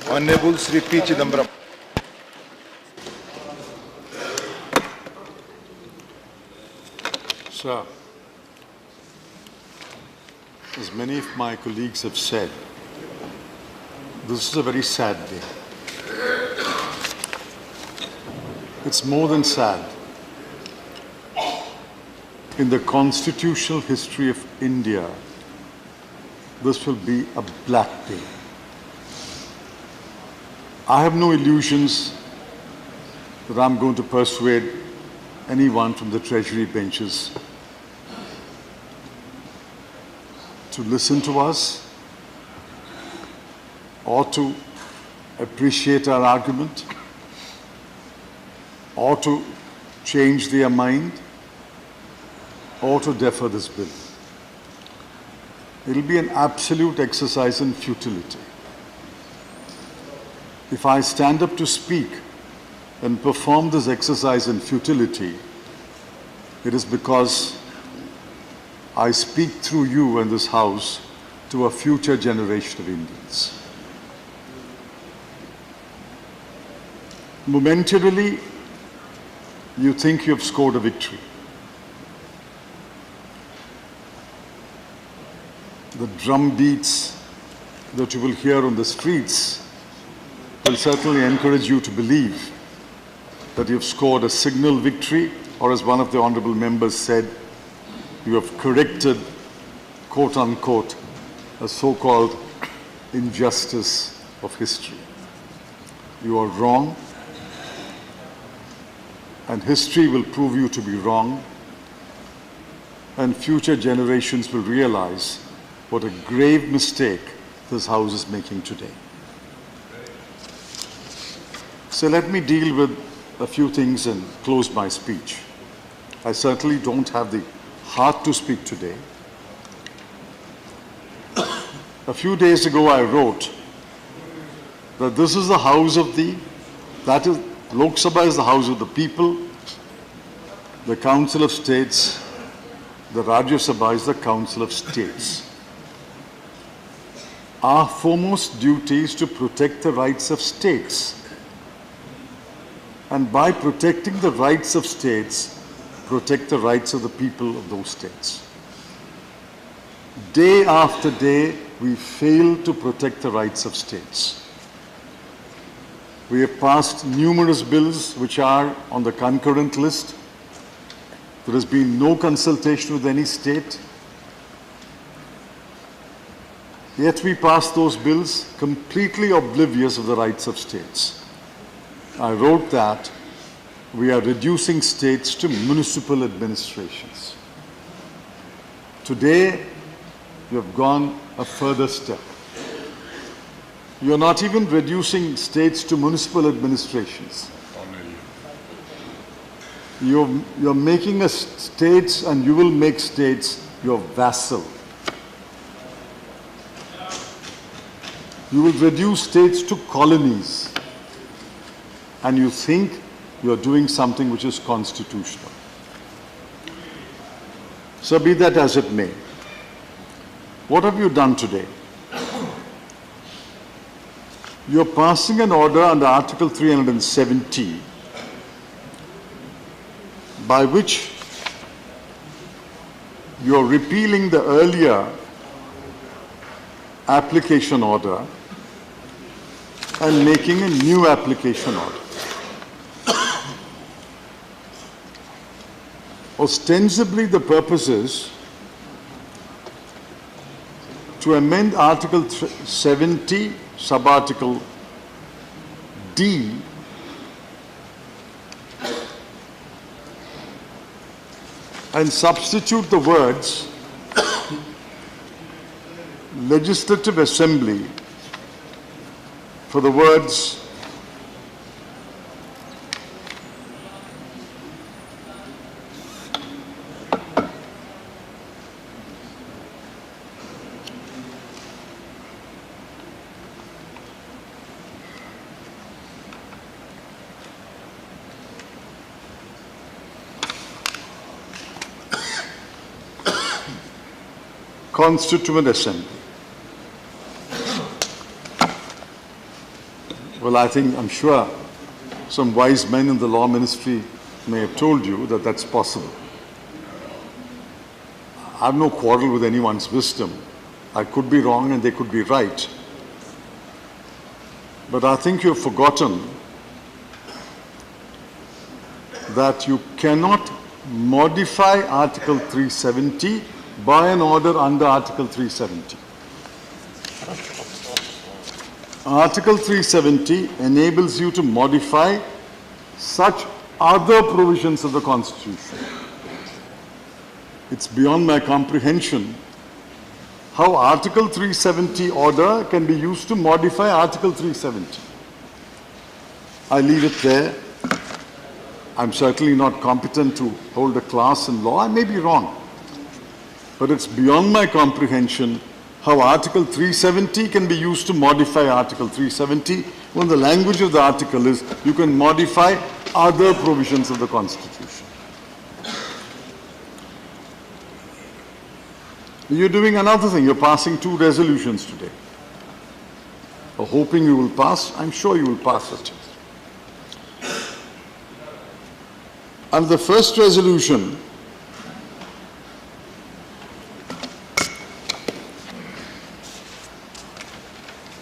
Honorable Sri P. Chidambaram. Sir, as many of my colleagues have said, this is a very sad day. It's more than sad. In the constitutional history of India, this will be a black day. I have no illusions that I'm going to persuade anyone from the Treasury benches to listen to us or to appreciate our argument or to change their mind or to defer this bill. It will be an absolute exercise in futility. If I stand up to speak and perform this exercise in futility, it is because I speak through you and this House to a future generation of Indians. Momentarily, you think you have scored a victory. The drum beats that you will hear on the streets will certainly encourage you to believe that you've scored a signal victory, or as one of the honorable members said, you have corrected, quote unquote, a so-called injustice of history. You are wrong, and history will prove you to be wrong, and future generations will realize what a grave mistake this House is making today. So let me deal with a few things and close my speech. I certainly don't have the heart to speak today. A few days ago I wrote that this is the House of that is, Lok Sabha is the House of the people, the Council of States, the Rajya Sabha is the Council of States. Our foremost duty is to protect the rights of states. And by protecting the rights of states, protect the rights of the people of those states. Day after day, we fail to protect the rights of states. We have passed numerous bills which are on the concurrent list. There has been no consultation with any state. Yet we pass those bills completely oblivious of the rights of states. I wrote that we are reducing states to municipal administrations. Today, you have gone a further step. You are not even reducing states to municipal administrations. You're making us states, and you will make states your vassal. You will reduce states to colonies, and you think you are doing something which is constitutional. So be that as it may. What have you done today? You are passing an order under Article 370 by which you are repealing the earlier application order and making a new application order. Ostensibly, the purpose is to amend Article 70, Subarticle D, and substitute the words Legislative Assembly for the words Constituent Assembly. Well, I'm sure some wise men in the law ministry may have told you that that's possible. I have no quarrel with anyone's wisdom. I could be wrong and they could be right. But I think you've forgotten that you cannot modify Article 370 by an order under Article 370. Article 370 enables you to modify such other provisions of the Constitution. It's beyond my comprehension how Article 370 order can be used to modify Article 370. I leave it there. I'm certainly not competent to hold a class in law. I may be wrong. But it's beyond my comprehension how Article 370 can be used to modify Article 370 when the language of the article is you can modify other provisions of the Constitution. You're doing another thing. You're passing 2 resolutions today. Or hoping you will pass. I'm sure you will pass it. And the first resolution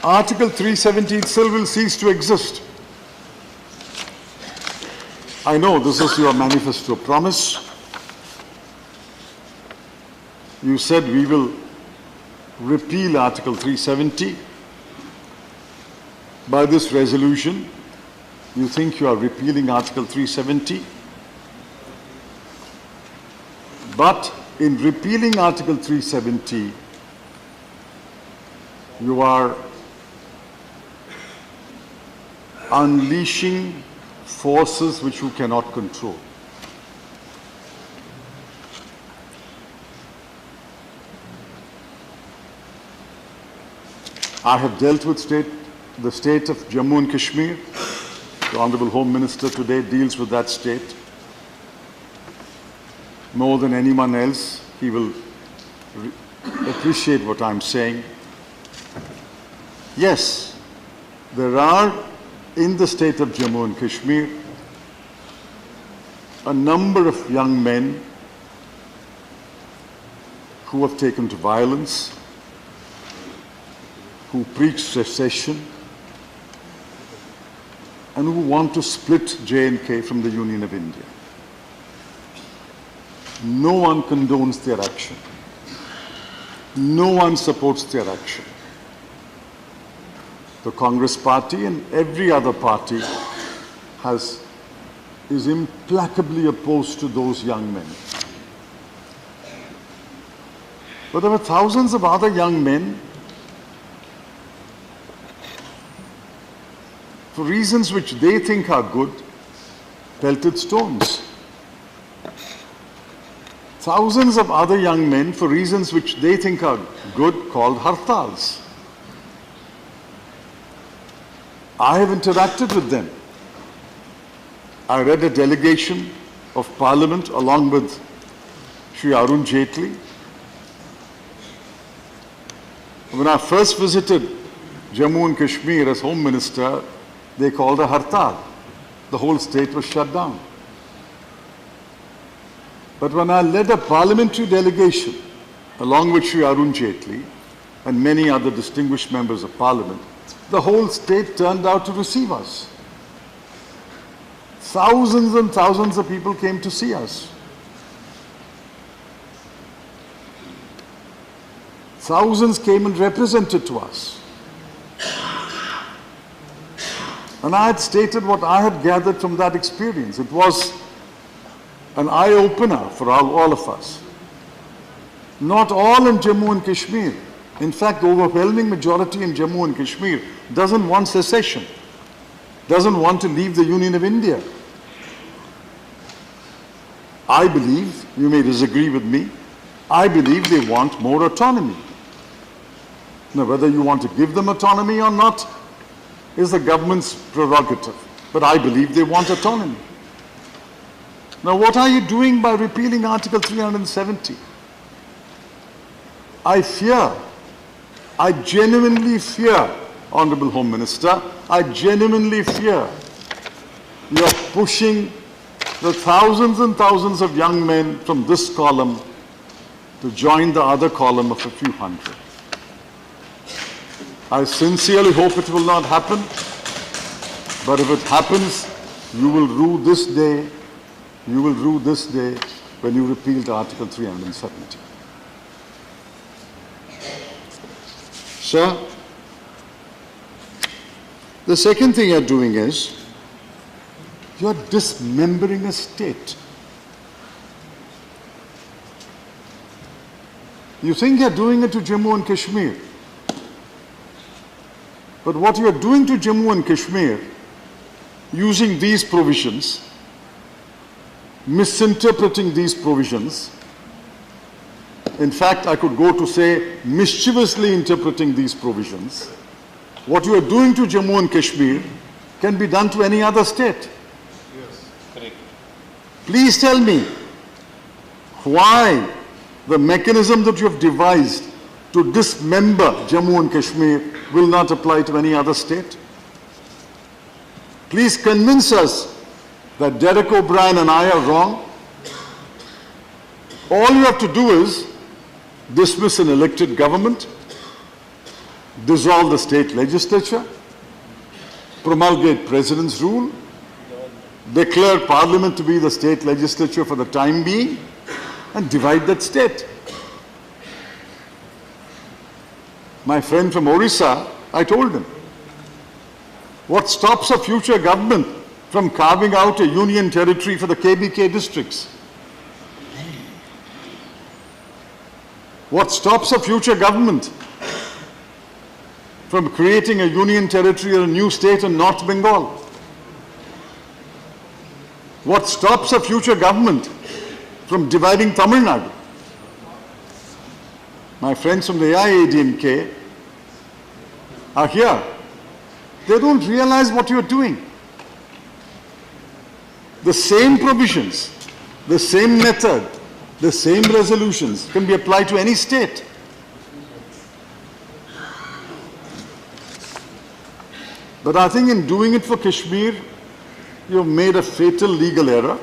Article 370 itself will cease to exist. I know this is your manifesto promise. You said we will repeal Article 370. By this resolution, you think you are repealing Article 370. But in repealing Article 370, you are unleashing forces which you cannot control. I have dealt with the state of Jammu and Kashmir. The Honorable Home Minister today deals with that state. More than anyone else, he will appreciate what I'm saying. Yes, there are in the state of Jammu and Kashmir a number of young men who have taken to violence, who preach secession, and who want to split J&K from the Union of India. No one condones their action. No one supports their action. The Congress party and every other party is implacably opposed to those young men. But there were thousands of other young men, for reasons which they think are good, pelted stones. Thousands of other young men, for reasons which they think are good, called hartals. I have interacted with them. I read a delegation of Parliament along with Shri Arun Jaitley. When I first visited Jammu and Kashmir as Home Minister, they called a hartal. The whole state was shut down. But when I led a parliamentary delegation along with Shri Arun Jaitley and many other distinguished members of Parliament, the whole state turned out to receive us. Thousands and thousands of people came to see us. Thousands came and represented to us. And I had stated what I had gathered from that experience. It was an eye-opener for all of us. Not all in Jammu and Kashmir. In fact, the overwhelming majority in Jammu and Kashmir doesn't want secession, doesn't want to leave the Union of India. I believe, you may disagree with me, I believe they want more autonomy. Now, whether you want to give them autonomy or not is the government's prerogative. But I believe they want autonomy. Now, what are you doing by repealing Article 370? I fear, I genuinely fear Honorable Home Minister, I genuinely fear you're pushing the thousands and thousands of young men from this column to join the other column of a few hundred. I sincerely hope it will not happen, but if it happens, you will rue this day, when you repealed Article 370. Sir, the second thing you're doing is, you're dismembering a state. You think you're doing it to Jammu and Kashmir. But what you're doing to Jammu and Kashmir, using these provisions, misinterpreting these provisions, in fact, I could go to say mischievously interpreting these provisions, what you are doing to Jammu and Kashmir can be done to any other state. Yes, correct. Please tell me why the mechanism that you have devised to dismember Jammu and Kashmir will not apply to any other state. Please convince us that Derek O'Brien and I are wrong. All you have to do is dismiss an elected government, dissolve the state legislature, promulgate President's rule, declare Parliament to be the state legislature for the time being, and divide that state. My friend from Orissa, I told him, what stops a future government from carving out a union territory for the KBK districts? What stops a future government from creating a union territory or a new state in North Bengal? What stops a future government from dividing Tamil Nadu? My friends from the AIADMK are here. They don't realize what you're doing. The same provisions, the same method, the same resolutions can be applied to any state. But I think in doing it for Kashmir, you've made a fatal legal error.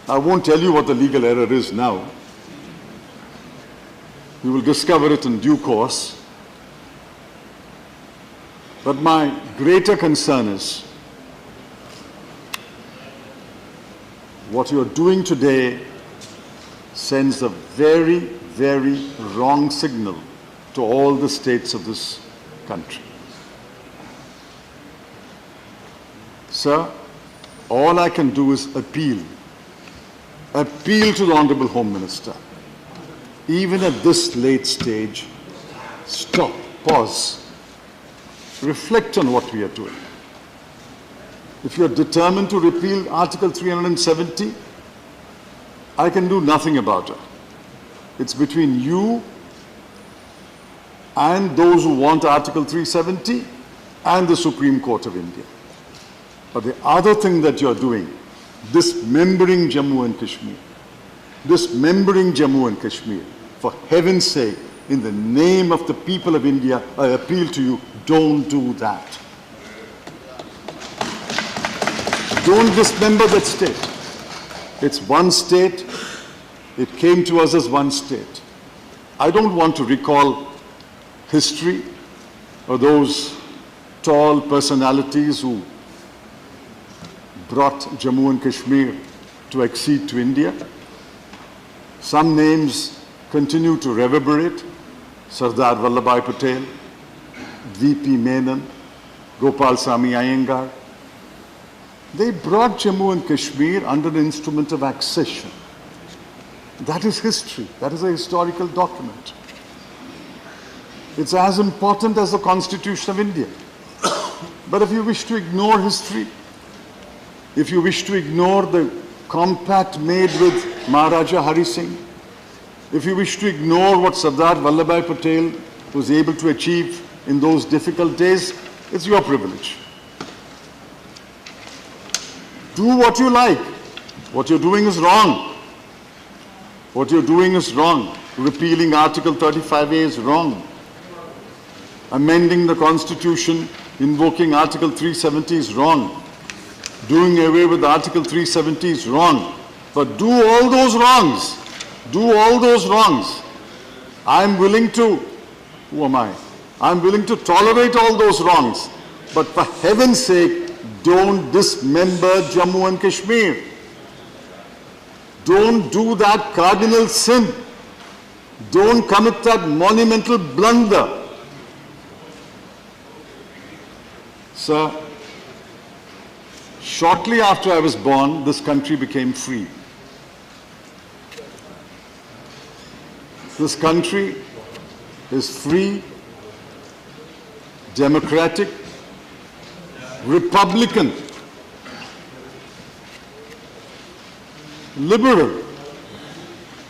I won't tell you what the legal error is now. You will discover it in due course. But my greater concern is what you're doing today sends a very, very wrong signal to all the states of this country. Sir, all I can do is appeal to the Honorable Home Minister. Even at this late stage, stop, pause, reflect on what we are doing. If you are determined to repeal Article 370, I can do nothing about it. It's between you and those who want Article 370 and the Supreme Court of India. But the other thing that you're doing, dismembering Jammu and Kashmir, for heaven's sake, in the name of the people of India, I appeal to you, don't do that. Don't dismember that state. It's one state. It came to us as one state. I don't want to recall history or those tall personalities who brought Jammu and Kashmir to accede to India. Some names continue to reverberate. Sardar Vallabhbhai Patel, V.P. Menon, Gopal Sami Iyengar. They brought Jammu and Kashmir under an instrument of accession. That is history. That is a historical document. It's as important as the Constitution of India. But if you wish to ignore history, if you wish to ignore the compact made with Maharaja Hari Singh, if you wish to ignore what Sardar Vallabhbhai Patel was able to achieve in those difficult days, it's your privilege. Do what you like. What you're doing is wrong. What you're doing is wrong. Repealing Article 35A is wrong. Amending the Constitution, invoking Article 370 is wrong. Doing away with Article 370 is wrong. But do all those wrongs. Do all those wrongs. I'm willing to, who am I? I'm willing to tolerate all those wrongs. But for heaven's sake, don't dismember Jammu and Kashmir. Don't do that cardinal sin. Don't commit that monumental blunder. Sir, shortly after I was born, this country became free. This country is free, democratic, republican, liberal,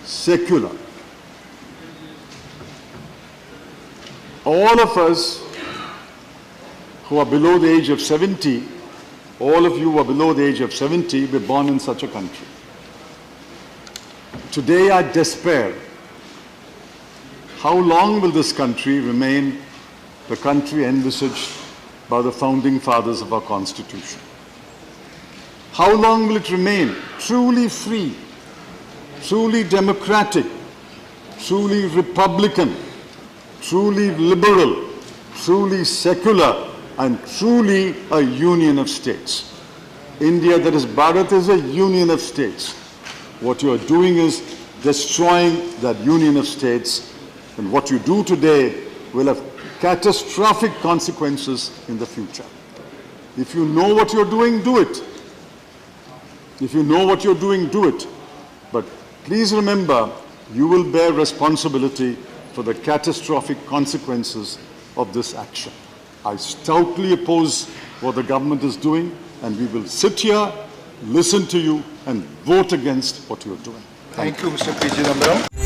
secular. All of us who are below the age of 70, all of you who are below the age of 70, were born in such a country. Today I despair. How long will this country remain the country envisaged by the founding fathers of our Constitution? How long will it remain truly free, truly democratic, truly republican, truly liberal, truly secular, and truly a union of states? India, that is Bharat, is a union of states. What you are doing is destroying that union of states, and what you do today will have catastrophic consequences in the future. If you know what you're doing, do it. If you know what you're doing, do it. But please remember, you will bear responsibility for the catastrophic consequences of this action. I stoutly oppose what the government is doing, and we will sit here, listen to you, and vote against what you're doing. Thank you, Mr. P. Chidambaram.